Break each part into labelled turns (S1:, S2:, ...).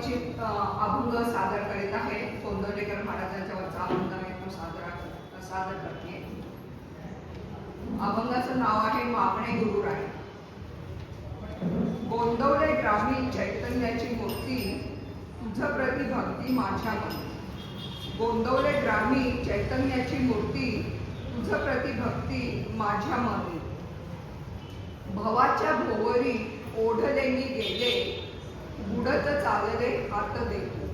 S1: परिचित अभंग सादर करीत आहे. कोंडवलेकर महाराजांच्या वरचा अभंग आहे तो सादर करते. अभंगाचं नाव आहे मागणे गुरुराय. गोंदवले ग्रामीण चैतन्याची मूर्ती, तुझ प्रति भक्ती माझ्या मनी. गोंदवले ग्रामीण चैतन्याची मूर्ती, तुझ प्रति भक्ती माझ्या मनी. भवाच्या भोवरी ओढले मी गेले, बुडत चालले हात देतो.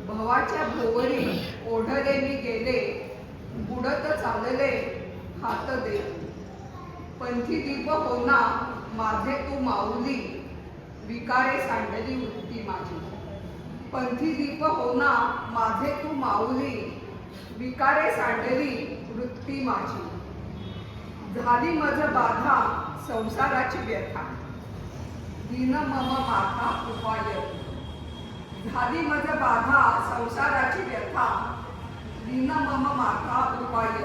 S1: भवाच्या भोवरी ओढले मी गेले, बुडत चालले हात देतो. पंथी दीप होना माझे तू माऊली, विकारे सांडली वृत्ती माझी. पंथी दीप होना माझे तू माऊली, विकारे सांडली वृत्ती माझी. झाली मज बाधा संसाराची व्यथा, दीन मम माता उपाय. झाली मज बाधा संसाराची व्यथा, दीन मम माता उपाय.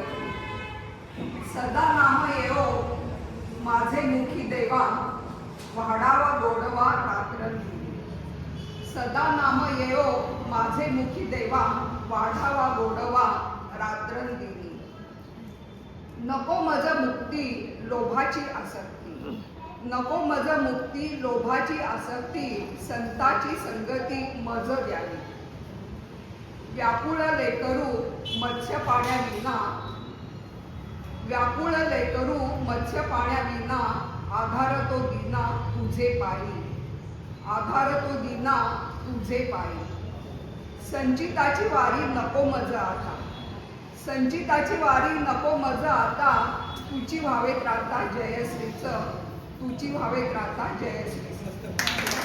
S1: सदा नाम येओ माझे मुखी देवा, वाढावा गोडवा रात्रंदिनी. सदा नाम येओ माझे मुखी देवा, वाढावा गोडवा रात्रंदिनी. नको मज मुक्ती लोभाची आसक्ती, नको मज मुक्ती लोभाची आसक्ती. संताची संगती मज द्यावी. व्याकुळ लेकरू मत्स्य पाण्याविना, व्याकुळ लेकरू मत्स्य पाण्याविना. आधार तो दीना तुझे पायी, आधार तो दीना तुझे पायी. संचिताची वारी नको मज आता, संचिताची वारी नको मज आता. तुची व्हावे त्राता जयश्रीच, तुची व्हावे त्राता जयश्रीच.